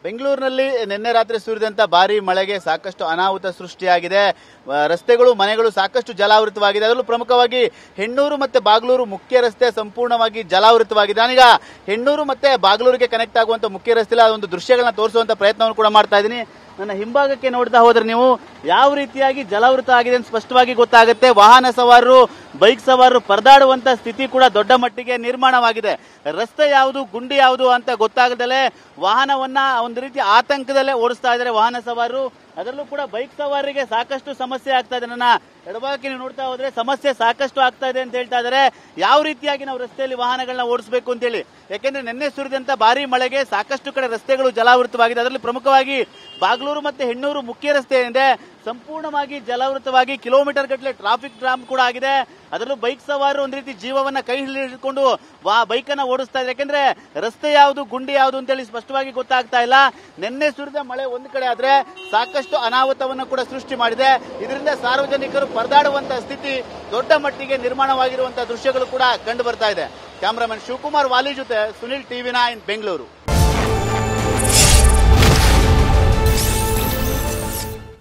ಬೆಂಗಳೂರಿನಲ್ಲಿ ನಿನ್ನೆ ರಾತ್ರಿ ಸುರಿದಂತ ಭಾರಿ ಮಳೆಗೆ ಸಾಕಷ್ಟು ಅನಾಹುತ ಸೃಷ್ಟಿಯಾಗಿದೆ. ರಸ್ತೆಗಳು, ಮನೆಗಳು ಸಾಕಷ್ಟು ಜಲಾವೃತವಾಗಿದೆ. ಅದರಲ್ಲೂ ಪ್ರಮುಖವಾಗಿ ಹೆಣ್ಣೂರು ಮತ್ತೆ ಬಾಗ್ಲೂರು ಮುಖ್ಯ ರಸ್ತೆ ಸಂಪೂರ್ಣವಾಗಿ ಜಲಾವೃತವಾಗಿದೆ. ನಾನೀಗ ಹೆಣ್ಣೂರು ಮತ್ತೆ ಬಾಗ್ಲೂರಿಗೆ ಕನೆಕ್ಟ್ ಆಗುವಂತ ಮುಖ್ಯ ರಸ್ತೆಯಲ್ಲಿ ಅದೊಂದು ದೃಶ್ಯಗಳನ್ನ ತೋರಿಸುವಂತ ಪ್ರಯತ್ನವನ್ನು ಕೂಡ ಮಾಡ್ತಾ ಇದ್ದೀನಿ. ನನ್ನ ಹಿಂಭಾಗಕ್ಕೆ ನೋಡ್ತಾ ಹೋದ್ರೆ ನೀವು ಯಾವ ರೀತಿಯಾಗಿ ಜಲಾವೃತ ಆಗಿದೆ ಅಂತ ಸ್ಪಷ್ಟವಾಗಿ ಗೊತ್ತಾಗುತ್ತೆ. ವಾಹನ ಸವಾರರು, ಬೈಕ್ ಸವಾರರು ಪರದಾಡುವಂತ ಸ್ಥಿತಿ ಕೂಡ ದೊಡ್ಡ ಮಟ್ಟಿಗೆ ನಿರ್ಮಾಣವಾಗಿದೆ. ರಸ್ತೆ ಯಾವುದು, ಗುಂಡಿ ಯಾವುದು ಅಂತ ಗೊತ್ತಾಗದಲ್ಲೇ ವಾಹನವನ್ನ ಒಂದು ರೀತಿ ಆತಂಕದಲ್ಲೇ ಓಡಿಸ್ತಾ ಇದ್ದಾರೆ ವಾಹನ ಸವಾರರು. ಅದರಲ್ಲೂ ಕೂಡ ಬೈಕ್ ಸವಾರರಿಗೆ ಸಾಕಷ್ಟು ಸಮಸ್ಯೆ ಆಗ್ತಾ ಇದೆ. ನನ್ನ ಎಡಭಾಗಕ್ಕೆ ನೀವು ನೋಡ್ತಾ ಹೋದ್ರೆ ಸಮಸ್ಯೆ ಸಾಕಷ್ಟು ಆಗ್ತಾ ಇದೆ ಅಂತ ಹೇಳ್ತಾ ಇದ್ದಾರೆ. ಯಾವ ರೀತಿಯಾಗಿ ನಾವು ರಸ್ತೆಯಲ್ಲಿ ವಾಹನಗಳನ್ನ ಓಡಿಸಬೇಕು ಅಂತ ಹೇಳಿ, ಯಾಕೆಂದ್ರೆ ನಿನ್ನೆ ಸುರಿದಂತ ಭಾರಿ ಮಳೆಗೆ ಸಾಕಷ್ಟು ಕಡೆ ರಸ್ತೆಗಳು ಜಲಾವೃತವಾಗಿದೆ. ಅದರಲ್ಲಿ ಪ್ರಮುಖವಾಗಿ ಬಾಗ್ಲೂರು ಮತ್ತೆ ಹೆಣ್ಣೂರು ಮುಖ್ಯ ರಸ್ತೆ ಏನಿದೆ ಸಂಪೂರ್ಣವಾಗಿ ಜಲಾವೃತವಾಗಿ ಕಿಲೋಮೀಟರ್ ಗಟ್ಟಲೆ ಟ್ರಾಫಿಕ್ ಜಾಮ್ ಕೂಡ ಆಗಿದೆ. ಅದರಲ್ಲೂ ಬೈಕ್ ಸವಾರರು ಒಂದು ರೀತಿ ಜೀವವನ್ನ ಕೈ ಹಿಡಿದುಕೊಂಡು ಬೈಕ್ ಅನ್ನ ಓಡಿಸ್ತಾ ಇದ್ದಾರೆ. ಯಾಕಂದ್ರೆ ರಸ್ತೆ ಯಾವುದು, ಗುಂಡಿ ಯಾವುದು ಅಂತೇಳಿ ಸ್ಪಷ್ಟವಾಗಿ ಗೊತ್ತಾಗ್ತಾ ಇಲ್ಲ. ನಿನ್ನೆ ಸುರಿದ ಮಳೆ ಒಂದು ಕಡೆ ಆದ್ರೆ ಸಾಕಷ್ಟು ಅನಾಹುತವನ್ನು ಕೂಡ ಸೃಷ್ಟಿ ಮಾಡಿದೆ. ಇದರಿಂದ ಸಾರ್ವಜನಿಕರು ಪರದಾಡುವಂತಹ ಸ್ಥಿತಿ ದೊಡ್ಡ ಮಟ್ಟಿಗೆ ನಿರ್ಮಾಣವಾಗಿರುವಂತಹ ದೃಶ್ಯಗಳು ಕೂಡ ಕಂಡು ಬರ್ತಾ ಇದೆ. ಕ್ಯಾಮರಾಮನ್ ಶಿವಕುಮಾರ್ ವಾಲಿ ಜೊತೆ ಸುನಿಲ್, TV9 ಬೆಂಗಳೂರು.